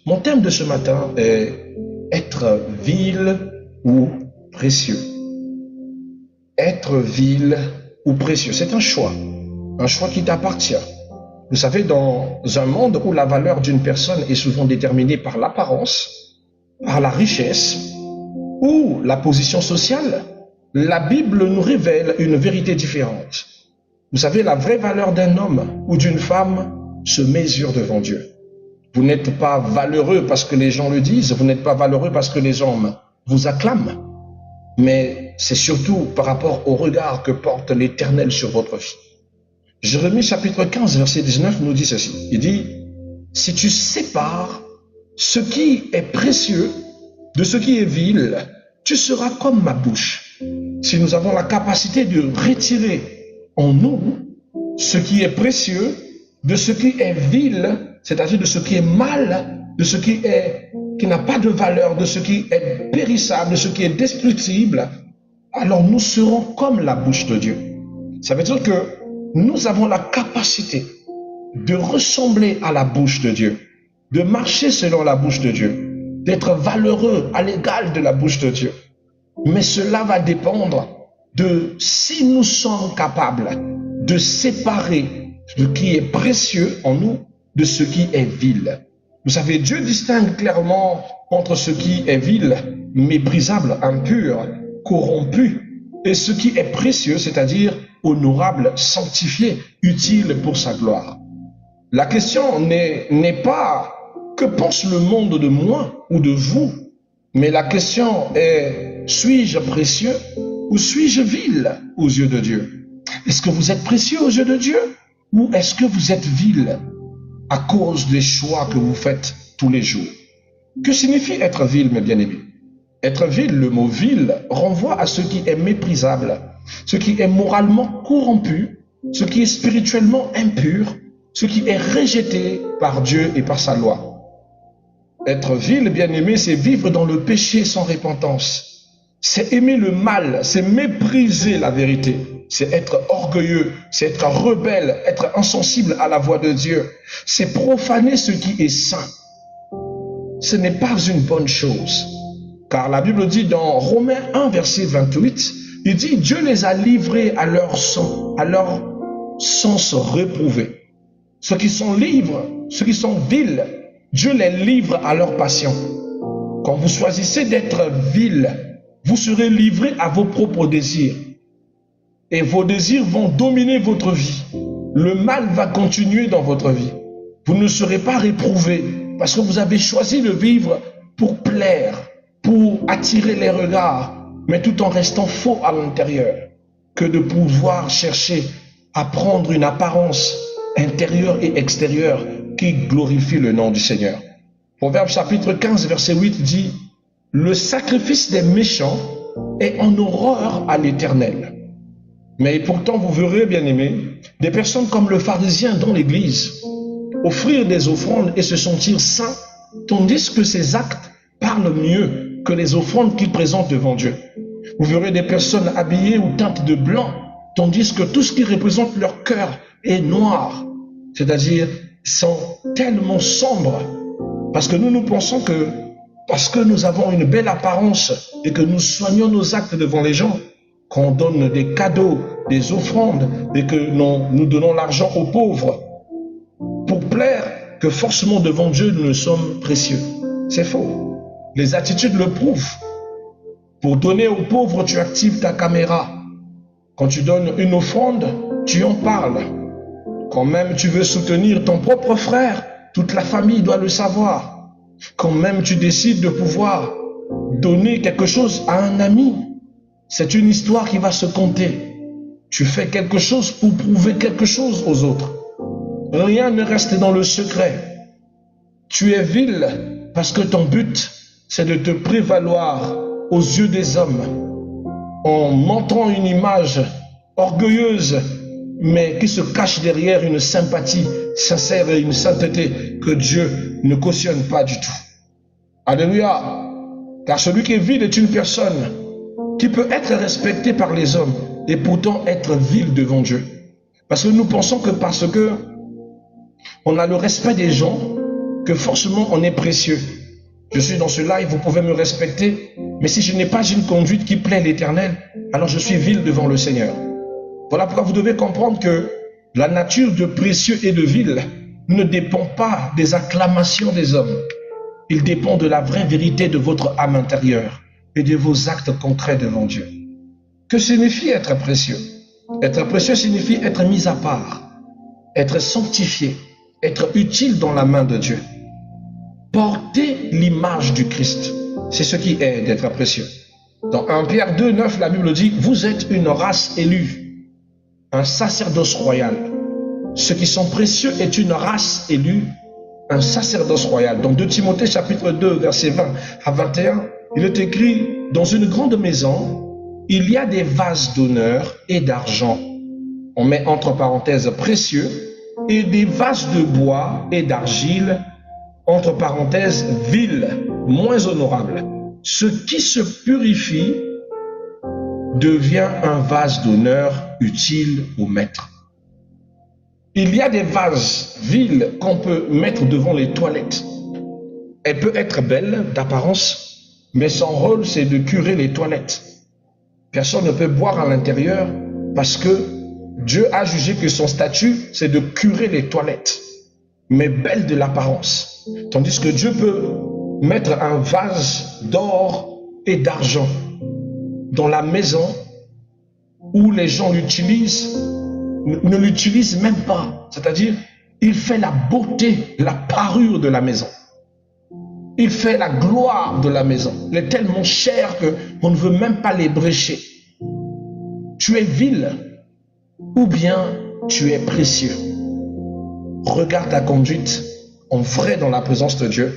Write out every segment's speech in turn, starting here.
Mon thème de ce matin est être vil ou précieux. Être vil ou précieux, c'est un choix qui t'appartient. Vous savez, dans un monde où la valeur d'une personne est souvent déterminée par l'apparence, par la richesse ou la position sociale, la Bible nous révèle une vérité différente. Vous savez, la vraie valeur d'un homme ou d'une femme se mesure devant Dieu. Vous n'êtes pas valeureux parce que les gens le disent, vous n'êtes pas valeureux parce que les hommes vous acclament, mais c'est surtout par rapport au regard que porte l'Éternel sur votre vie. Jérémie chapitre 15, verset 19 nous dit ceci. Il dit, si tu sépares ce qui est précieux de ce qui est vil, tu seras comme ma bouche. Si nous avons la capacité de retirer en nous ce qui est précieux de ce qui est vil, c'est-à-dire de ce qui est mal, de ce qui n'a pas de valeur, de ce qui est périssable, de ce qui est destructible, alors nous serons comme la bouche de Dieu. Ça veut dire que nous avons la capacité de ressembler à la bouche de Dieu, de marcher selon la bouche de Dieu, d'être valeureux à l'égal de la bouche de Dieu. Mais cela va dépendre de si nous sommes capables de séparer ce qui est précieux en nous de ce qui est vil. Vous savez, Dieu distingue clairement entre ce qui est vil, méprisable, impur, corrompu, et ce qui est précieux, c'est-à-dire honorable, sanctifié, utile pour sa gloire. La question n'est pas que pense le monde de moi ou de vous, mais la question est, suis-je précieux ou suis-je vil aux yeux de Dieu? Est-ce que vous êtes précieux aux yeux de Dieu ou est-ce que vous êtes vil à cause des choix que vous faites tous les jours? Que signifie être vil, mes bien-aimés? Être vil, le mot vil, renvoie à ce qui est méprisable, ce qui est moralement corrompu, ce qui est spirituellement impur, ce qui est rejeté par Dieu et par sa loi. Être vil, bien-aimé, c'est vivre dans le péché sans repentance. C'est aimer le mal, c'est mépriser la vérité. C'est être orgueilleux, c'est être rebelle, être insensible à la voix de Dieu. C'est profaner ce qui est saint. Ce n'est pas une bonne chose. Car la Bible dit dans Romains 1, verset 28, il dit, Dieu les a livrés à leur sens réprouvé. Ceux qui sont libres, ceux qui sont vils, Dieu les livre à leur passion. Quand vous choisissez d'être vil, vous serez livré à vos propres désirs. Et vos désirs vont dominer votre vie. Le mal va continuer dans votre vie. Vous ne serez pas réprouvé parce que vous avez choisi de vivre pour plaire, pour attirer les regards, mais tout en restant faux à l'intérieur, que de pouvoir chercher à prendre une apparence intérieure et extérieure qui glorifie le nom du Seigneur. Proverbe chapitre 15, verset 8 dit, « Le sacrifice des méchants est en horreur à l'Éternel. » Mais pourtant, vous verrez, bien-aimés, des personnes comme le pharisien dans l'église offrir des offrandes et se sentir saints, tandis que ses actes parlent mieux que les offrandes qu'ils présentent devant Dieu. Vous verrez des personnes habillées ou teintes de blanc, tandis que tout ce qui représente leur cœur est noir, c'est-à-dire sont tellement sombres, parce que nous pensons que parce que nous avons une belle apparence et que nous soignons nos actes devant les gens, qu'on donne des cadeaux, des offrandes et que nous donnons l'argent aux pauvres pour plaire, que forcément devant Dieu nous sommes précieux. C'est faux. Les attitudes le prouvent. Pour donner aux pauvres, tu actives ta caméra. Quand tu donnes une offrande, tu en parles. Quand même tu veux soutenir ton propre frère, toute la famille doit le savoir. Quand même tu décides de pouvoir donner quelque chose à un ami, c'est une histoire qui va se conter. Tu fais quelque chose pour prouver quelque chose aux autres. Rien ne reste dans le secret. Tu es vil parce que ton but, c'est de te prévaloir aux yeux des hommes en montrant une image orgueilleuse, mais qui se cache derrière une sympathie sincère et une sainteté que Dieu ne cautionne pas du tout. Alléluia. Car celui qui est vil est une personne qui peut être respecté par les hommes et pourtant être vil devant Dieu. Parce que nous pensons que parce que on a le respect des gens, que forcément on est précieux. Je suis dans ce live, vous pouvez me respecter, mais si je n'ai pas une conduite qui plaît l'Éternel, alors je suis vil devant le Seigneur. Voilà pourquoi vous devez comprendre que la nature de précieux et de vil ne dépend pas des acclamations des hommes. Il dépend de la vraie vérité de votre âme intérieure et de vos actes concrets devant Dieu. Que signifie être précieux? Être précieux signifie être mis à part, être sanctifié, être utile dans la main de Dieu. Porter l'image du Christ, c'est ce qui est d'être précieux. Dans 1 Pierre 2, 9, la Bible dit, vous êtes une race élue, un sacerdoce royal. Ceux qui sont précieux est une race élue, un sacerdoce royal. Dans 2 Timothée chapitre 2, verset 20 à 21, il est écrit, dans une grande maison, il y a des vases d'honneur et d'argent. On met entre parenthèses précieux, et des vases de bois et d'argile, entre parenthèses, vil, moins honorable. Ce qui se purifie devient un vase d'honneur utile au maître. Il y a des vases vils qu'on peut mettre devant les toilettes. Elle peut être belle d'apparence, mais son rôle c'est de curer les toilettes. Personne ne peut boire à l'intérieur parce que Dieu a jugé que son statut c'est de curer les toilettes, mais belle de l'apparence. Tandis que Dieu peut mettre un vase d'or et d'argent dans la maison où les gens l'utilisent, ne l'utilisent même pas. C'est-à-dire, il fait la beauté, la parure de la maison. Il fait la gloire de la maison. Il est tellement cher qu'on ne veut même pas les brécher. Tu es vil ou bien tu es précieux. Regarde ta conduite en vrai dans la présence de Dieu,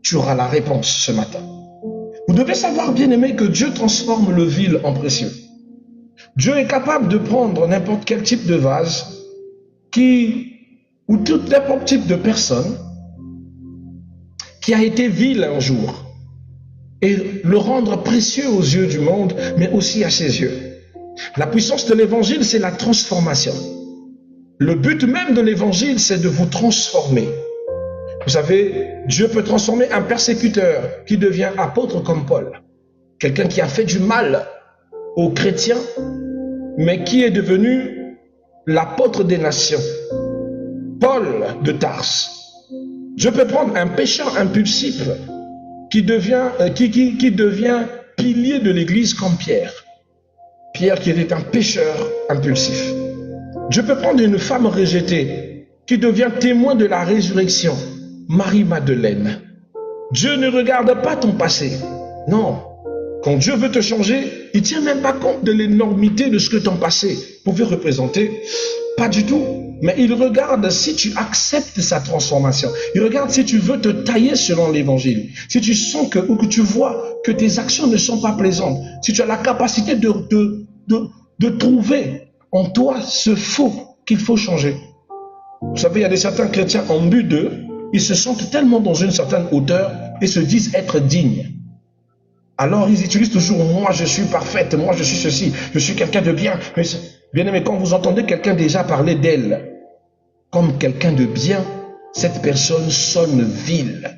tu auras la réponse ce matin. Vous devez savoir, bien-aimé, que Dieu transforme le vil en précieux. Dieu est capable de prendre n'importe quel type de vase ou tout n'importe type de personne qui a été vil un jour et le rendre précieux aux yeux du monde, mais aussi à ses yeux. La puissance de l'évangile, c'est la transformation. Le but même de l'évangile, c'est de vous transformer. Vous savez, Dieu peut transformer un persécuteur qui devient apôtre comme Paul. Quelqu'un qui a fait du mal aux chrétiens, mais qui est devenu l'apôtre des nations. Paul de Tarse. Dieu peut prendre un pécheur impulsif qui devient pilier de l'église comme Pierre. Pierre qui était un pécheur impulsif. Dieu peut prendre une femme rejetée qui devient témoin de la résurrection. Marie-Madeleine. Dieu ne regarde pas ton passé. Non. Quand Dieu veut te changer, il ne tient même pas compte de l'énormité de ce que ton passé pouvait représenter. Pas du tout. Mais il regarde si tu acceptes sa transformation. Il regarde si tu veux te tailler selon l'évangile. Si tu sens ou que tu vois que tes actions ne sont pas plaisantes. Si tu as la capacité de trouver en toi ce faux qu'il faut changer. Vous savez, il y a certains chrétiens en but d'eux. Ils se sentent tellement dans une certaine hauteur et se disent être dignes. Alors ils utilisent toujours « moi je suis parfaite, moi je suis ceci, je suis quelqu'un de bien ». Mais bien aimé, quand vous entendez quelqu'un déjà parler d'elle comme quelqu'un de bien, cette personne sonne vile.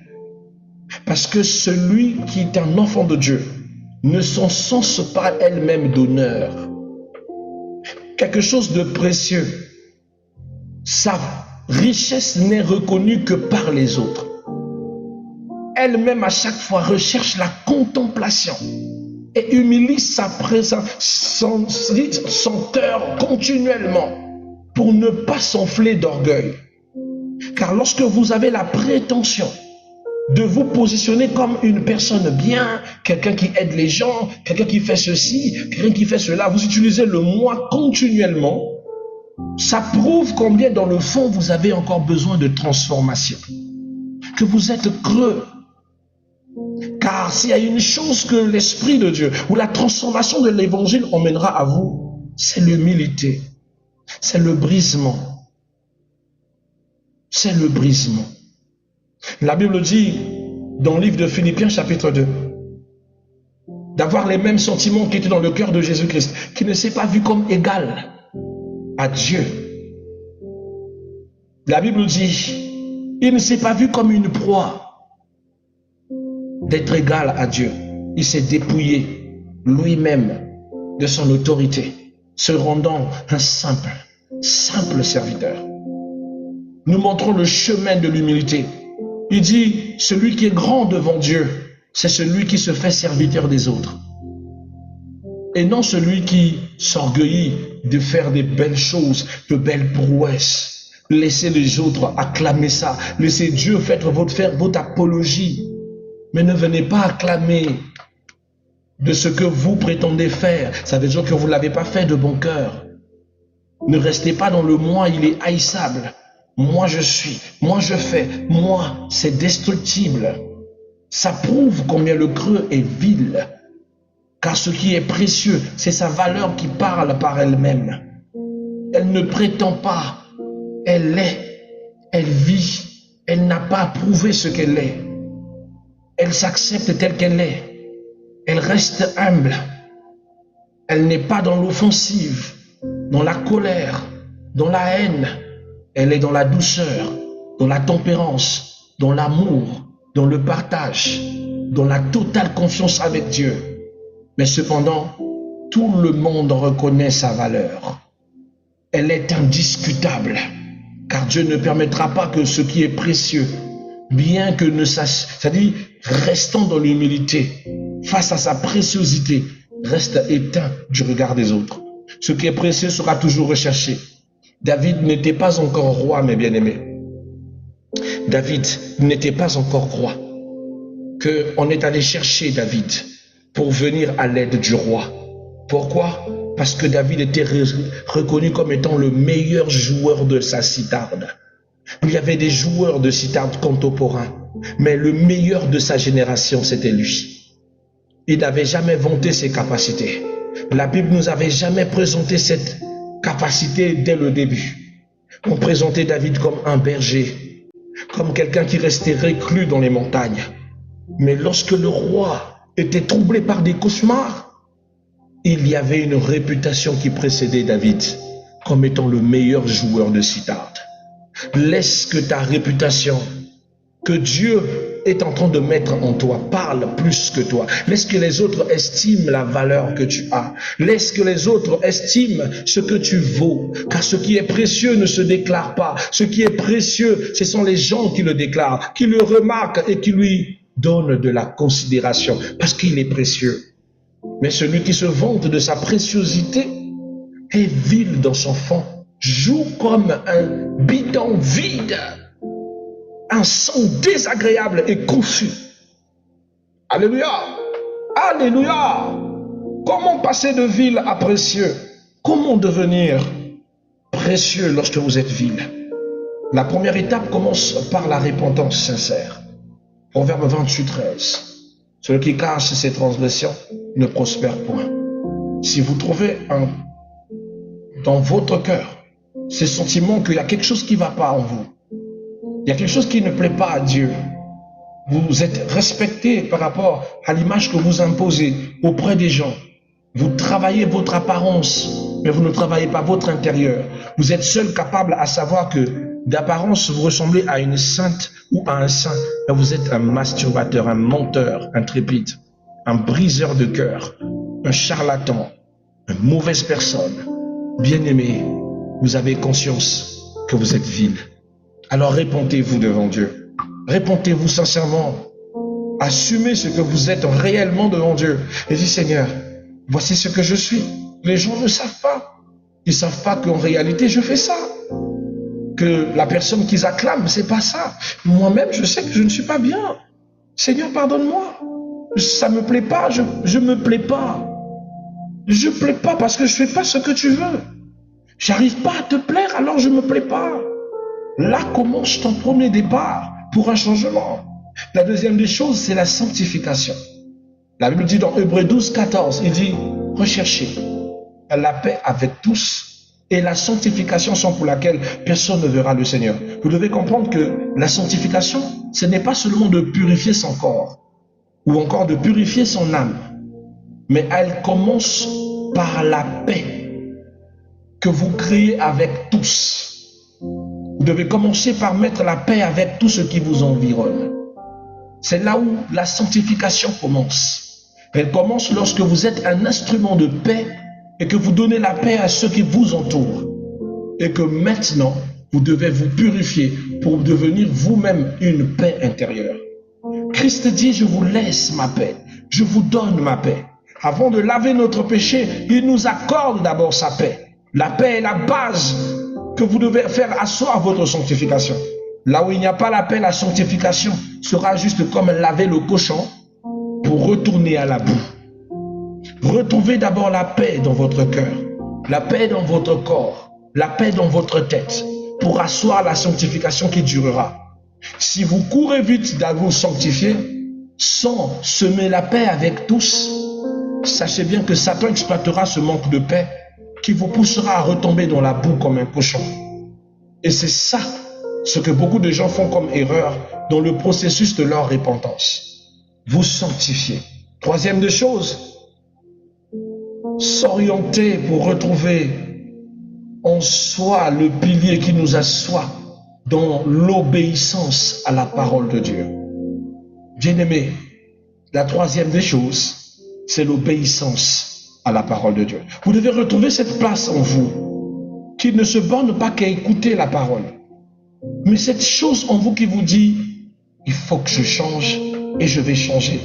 Parce que celui qui est un enfant de Dieu ne s'encense pas elle-même d'honneur. Quelque chose de précieux. Ça richesse n'est reconnue que par les autres. Elle-même à chaque fois recherche la contemplation et humilie sa présence, son cœur continuellement pour ne pas s'enfler d'orgueil. Car lorsque vous avez la prétention de vous positionner comme une personne bien, quelqu'un qui aide les gens, quelqu'un qui fait ceci, quelqu'un qui fait cela, vous utilisez le moi continuellement. Ça prouve combien dans le fond vous avez encore besoin de transformation, que vous êtes creux. Car s'il y a une chose que l'Esprit de Dieu ou la transformation de l'évangile emmènera à vous, c'est l'humilité, c'est le brisement. C'est le brisement. La Bible dit dans le livre de Philippiens chapitre 2 d'avoir les mêmes sentiments qui étaient dans le cœur de Jésus-Christ, qui ne s'est pas vu comme égal à Dieu. La Bible dit Il ne s'est pas vu comme une proie d'être égal à Dieu. Il s'est dépouillé lui-même de son autorité, se rendant un simple serviteur. Nous montrons le chemin de l'humilité. Il dit, celui qui est grand devant Dieu, c'est celui qui se fait serviteur des autres. Et non celui qui s'orgueillit de faire des belles choses, de belles prouesses. Laissez les autres acclamer ça. Laissez Dieu faire votre apologie. Mais ne venez pas acclamer de ce que vous prétendez faire. Ça veut dire que vous ne l'avez pas fait de bon cœur. Ne restez pas dans le moi, il est haïssable. Moi je suis, moi je fais, moi c'est destructible. Ça prouve combien le creux est vil. Car ce qui est précieux, c'est sa valeur qui parle par elle-même. Elle ne prétend pas, elle est, elle vit, elle n'a pas à prouver ce qu'elle est. Elle s'accepte telle qu'elle est. Elle reste humble. Elle n'est pas dans l'offensive, dans la colère, dans la haine. Elle est dans la douceur, dans la tempérance, dans l'amour, dans le partage, dans la totale confiance avec Dieu. Mais cependant, tout le monde reconnaît sa valeur. Elle est indiscutable, car Dieu ne permettra pas que ce qui est précieux, bien que ne sache, c'est-à-dire restant dans l'humilité, face à sa préciosité, reste éteint du regard des autres. Ce qui est précieux sera toujours recherché. David n'était pas encore roi, mes bien-aimés. David n'était pas encore roi. On est allé chercher David pour venir à l'aide du roi. Pourquoi? Parce que David était reconnu comme étant le meilleur joueur de sa citharde. Il y avait des joueurs de citharde contemporains, mais le meilleur de sa génération, c'était lui. Il n'avait jamais vanté ses capacités. La Bible nous avait jamais présenté cette capacité dès le début. On présentait David comme un berger, comme quelqu'un qui restait reclus dans les montagnes. Mais lorsque le roi était troublé par des cauchemars, il y avait une réputation qui précédait David comme étant le meilleur joueur de citharde. Laisse que ta réputation, que Dieu est en train de mettre en toi, parle plus que toi. Laisse que les autres estiment la valeur que tu as. Laisse que les autres estiment ce que tu vaux. Car ce qui est précieux ne se déclare pas. Ce qui est précieux, ce sont les gens qui le déclarent, qui le remarquent et qui lui donnent de la considération. Parce qu'il est précieux. Mais celui qui se vante de sa préciosité est vil dans son fond. Joue comme un bidon vide. Un son désagréable et confus. Alléluia. Alléluia. Comment passer de vil à précieux? Comment devenir précieux lorsque vous êtes vil? La première étape commence par la repentance sincère. Proverbe 28, 13. Celui qui cache ses transgressions ne prospère point. Si vous trouvez dans votre cœur ce sentiment qu'il y a quelque chose qui ne va pas en vous, il y a quelque chose qui ne plaît pas à Dieu, vous êtes respecté par rapport à l'image que vous imposez auprès des gens, vous travaillez votre apparence, mais vous ne travaillez pas votre intérieur. Vous êtes seul capable à savoir que d'apparence vous ressemblez à une sainte ou à un saint, mais vous êtes un masturbateur, un menteur intrépide, un briseur de cœur, un charlatan, une mauvaise personne. Bien-aimé, vous avez conscience que vous êtes vil. Alors répentez-vous devant Dieu. Répentez-vous sincèrement. Assumez ce que vous êtes réellement devant Dieu. Et dites, Seigneur, voici ce que je suis. Les gens ne savent pas. Ils ne savent pas qu'en réalité, je fais ça. Que la personne qu'ils acclament, c'est pas ça. Moi-même, je sais que je ne suis pas bien. Seigneur, pardonne-moi. Ça me plaît pas. Je me plais pas. Je plais pas parce que je fais pas ce que tu veux. J'arrive pas à te plaire, alors je me plais pas. Là commence ton premier départ pour un changement. La deuxième des choses, c'est la sanctification. La Bible dit dans Hébreux 12, 14, il dit, recherchez la paix avec tous et la sanctification sans pour laquelle personne ne verra le Seigneur. Vous devez comprendre que la sanctification, ce n'est pas seulement de purifier son corps ou encore de purifier son âme, mais elle commence par la paix que vous créez avec tous. Vous devez commencer par mettre la paix avec tout ce qui vous environne. C'est là où la sanctification commence. Elle commence lorsque vous êtes un instrument de paix et que vous donnez la paix à ceux qui vous entourent. Et que maintenant, vous devez vous purifier pour devenir vous-même une paix intérieure. Christ dit, je vous laisse ma paix, je vous donne ma paix. Avant de laver notre péché, il nous accorde d'abord sa paix. La paix est la base que vous devez faire asseoir votre sanctification. Là où il n'y a pas la paix, la sanctification sera juste comme laver le cochon pour retourner à la boue. Retrouvez d'abord la paix dans votre cœur, la paix dans votre corps, la paix dans votre tête, pour asseoir la sanctification qui durera. Si vous courez vite à vous sanctifier, sans semer la paix avec tous, sachez bien que Satan exploitera ce manque de paix qui vous poussera à retomber dans la boue comme un cochon. Et c'est ça ce que beaucoup de gens font comme erreur dans le processus de leur repentance. Vous sanctifier. Troisième des choses, s'orienter pour retrouver en soi le pilier qui nous assoit dans l'obéissance à la parole de Dieu. Bien-aimés, la troisième des choses, c'est l'obéissance à la parole de Dieu. Vous devez retrouver cette place en vous qui ne se borne pas qu'à écouter la parole, mais cette chose en vous qui vous dit, il faut que je change et je vais changer.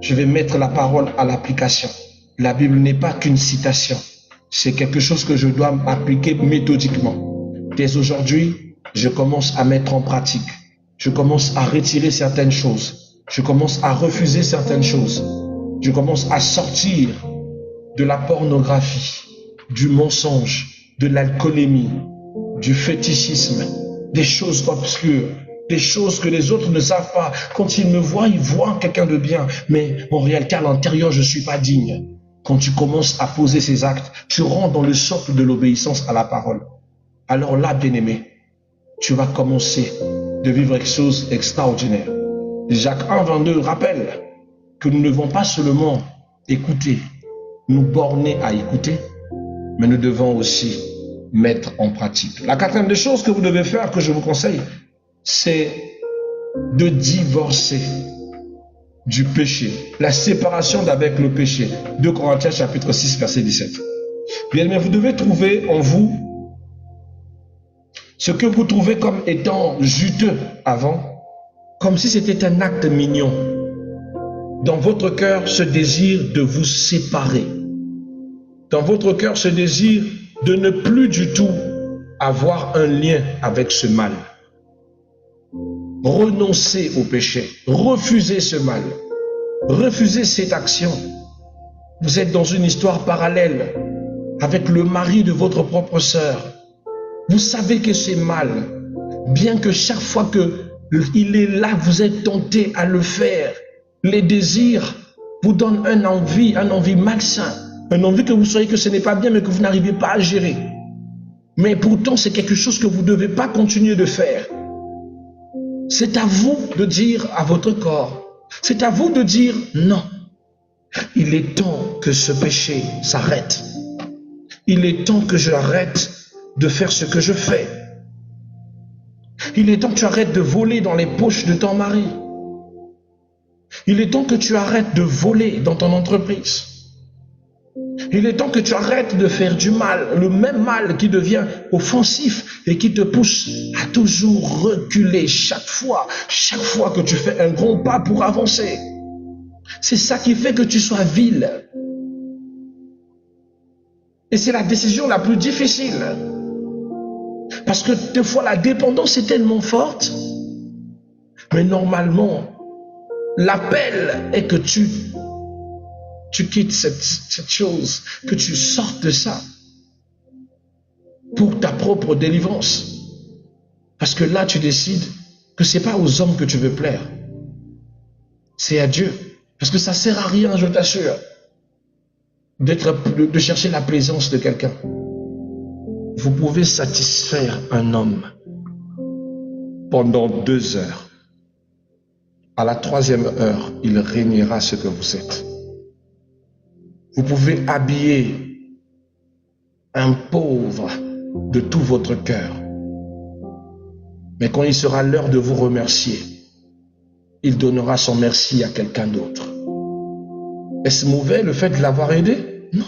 Je vais mettre la parole à l'application. La Bible n'est pas qu'une citation. C'est quelque chose que je dois appliquer méthodiquement. Dès aujourd'hui, je commence à mettre en pratique. Je commence à retirer certaines choses. Je commence à refuser certaines choses. Je commence à sortir de la pornographie, du mensonge, de l'alcoolémie, du fétichisme, des choses obscures, des choses que les autres ne savent pas. Quand ils me voient, ils voient quelqu'un de bien. Mais en réalité, à l'intérieur, je ne suis pas digne. Quand tu commences à poser ces actes, tu rentres dans le socle de l'obéissance à la parole. Alors là, bien-aimé, tu vas commencer de vivre quelque chose d'extraordinaire. Jacques 1, 22 rappelle que nous ne devons pas seulement écouter, nous borner à écouter, mais nous devons aussi mettre en pratique. La quatrième des choses que vous devez faire, que je vous conseille, c'est de divorcer du péché, la séparation d'avec le péché. 2 Corinthiens chapitre 6 verset 17. Bien, mais vous devez trouver en vous ce que vous trouvez comme étant juteux avant, comme si c'était un acte mignon. Dans votre cœur, ce désir de vous séparer. Dans votre cœur, ce désir de ne plus du tout avoir un lien avec ce mal. Renoncez au péché, refusez ce mal, refusez cette action. Vous êtes dans une histoire parallèle avec le mari de votre propre sœur. Vous savez que c'est mal, bien que chaque fois qu'il est là, vous êtes tenté à le faire. Les désirs vous donnent un envie malsain, un envie que vous savez que ce n'est pas bien, mais que vous n'arrivez pas à gérer. Mais pourtant, c'est quelque chose que vous ne devez pas continuer de faire. C'est à vous de dire à votre corps, c'est à vous de dire non. Il est temps que ce péché s'arrête. Il est temps que j'arrête de faire ce que je fais. Il est temps que tu arrêtes de voler dans les poches de ton mari. Il est temps que tu arrêtes de voler dans ton entreprise. Il est temps que tu arrêtes de faire du mal, le même mal qui devient offensif et qui te pousse à toujours reculer chaque fois que tu fais un grand pas pour avancer. C'est ça qui fait que tu sois vil. Et c'est la décision la plus difficile. Parce que des fois, la dépendance est tellement forte. Mais normalement, l'appel est que tu quittes cette chose, que tu sortes de ça pour ta propre délivrance. Parce que là, tu décides que ce n'est pas aux hommes que tu veux plaire. C'est à Dieu. Parce que ça ne sert à rien, je t'assure, de chercher la plaisance de quelqu'un. Vous pouvez satisfaire un homme pendant 2 heures. À la 3e heure, il régnera ce que vous êtes. Vous pouvez habiller un pauvre de tout votre cœur. Mais quand il sera l'heure de vous remercier, il donnera son merci à quelqu'un d'autre. Est-ce mauvais le fait de l'avoir aidé? Non.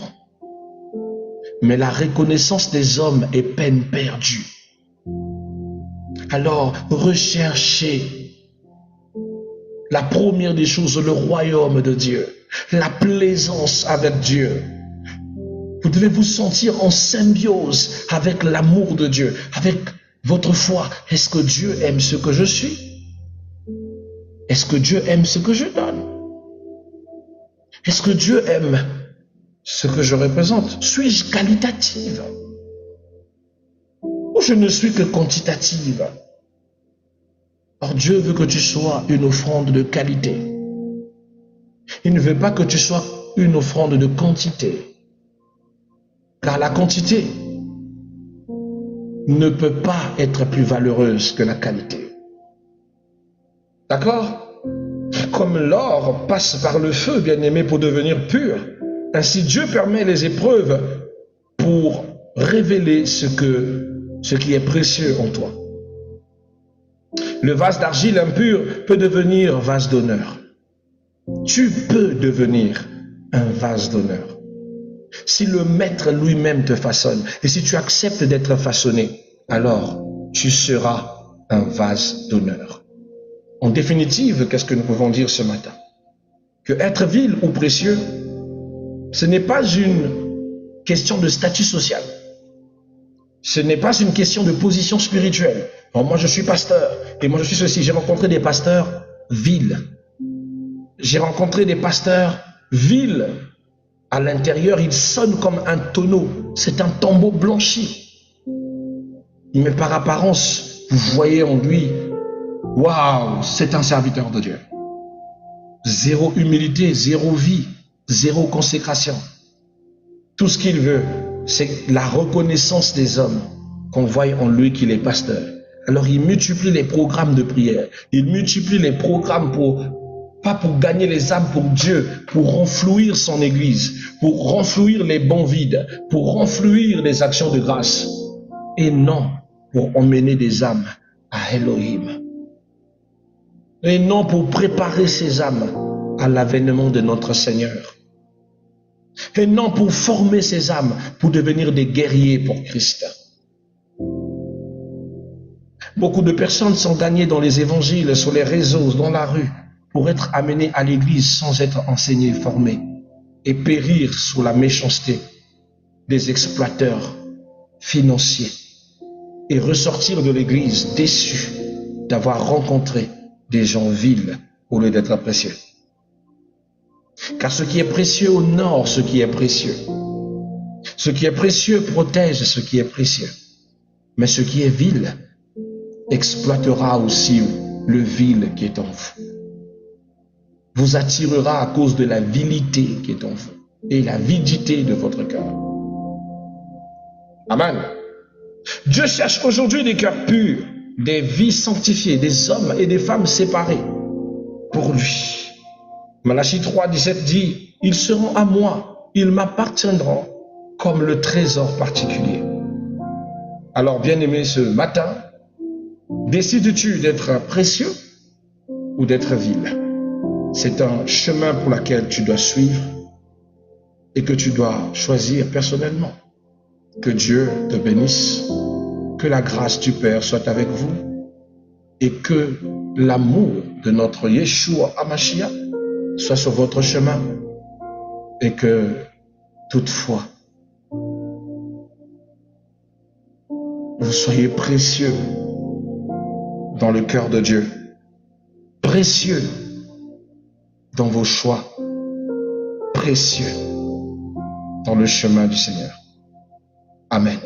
Mais la reconnaissance des hommes est peine perdue. Alors, recherchez la première des choses, le royaume de Dieu, la plaisance avec Dieu. Vous devez vous sentir en symbiose avec l'amour de Dieu, avec votre foi. Est-ce que Dieu aime ce que je suis? Est-ce que Dieu aime ce que je donne? Est-ce que Dieu aime ce que je représente? Suis-je qualitative? Ou je ne suis que quantitative? Or, Dieu veut que tu sois une offrande de qualité. Il ne veut pas que tu sois une offrande de quantité. Car la quantité ne peut pas être plus valeureuse que la qualité. D'accord? Comme l'or passe par le feu, bien-aimé, pour devenir pur, ainsi Dieu permet les épreuves pour révéler ce qui est précieux en toi. Le vase d'argile impur peut devenir vase d'honneur. Tu peux devenir un vase d'honneur. Si le maître lui-même te façonne, et si tu acceptes d'être façonné, alors tu seras un vase d'honneur. En définitive, qu'est-ce que nous pouvons dire ce matin? Que être vil ou précieux, ce n'est pas une question de statut social. Ce n'est pas une question de position spirituelle. Bon, moi je suis pasteur, et moi je suis ceci. J'ai rencontré des pasteurs vils. J'ai rencontré des pasteurs vils. À l'intérieur, ils sonnent comme un tonneau. C'est un tombeau blanchi. Mais par apparence, vous voyez en lui, waouh, c'est un serviteur de Dieu. Zéro humilité, zéro vie, zéro consécration. Tout ce qu'il veut, c'est la reconnaissance des hommes, qu'on voie en lui qu'il est pasteur. Alors il multiplie les programmes de prière, il multiplie les programmes pas pour gagner les âmes pour Dieu, pour renflouir son église, pour renflouir les bons vides, pour renflouir les actions de grâce, et non pour emmener des âmes à Elohim, et non pour préparer ces âmes à l'avènement de notre Seigneur, et non pour former ces âmes pour devenir des guerriers pour Christ. Beaucoup de personnes sont gagnées dans les évangiles, sur les réseaux, dans la rue, pour être amenées à l'église sans être enseignées, formées, et périr sous la méchanceté des exploiteurs financiers, et ressortir de l'église déçus d'avoir rencontré des gens vils au lieu d'être précieux. Car ce qui est précieux honore ce qui est précieux. Ce qui est précieux protège ce qui est précieux. Mais ce qui est vil exploitera aussi le vil qui est en vous. Vous attirera à cause de la vilité qui est en vous et la vidité de votre cœur. Amen. Dieu cherche aujourd'hui des cœurs purs, des vies sanctifiées, des hommes et des femmes séparés pour lui. Malachie 3, 17 dit, ils seront à moi, ils m'appartiendront comme le trésor particulier. Alors, bien-aimé, ce matin, décides-tu d'être précieux ou d'être vil? C'est un chemin pour lequel tu dois suivre et que tu dois choisir personnellement. Que Dieu te bénisse, que la grâce du Père soit avec vous et que l'amour de notre Yeshua HaMashiach soit sur votre chemin et que toutefois vous soyez précieux dans le cœur de Dieu, précieux dans vos choix, précieux dans le chemin du Seigneur. Amen.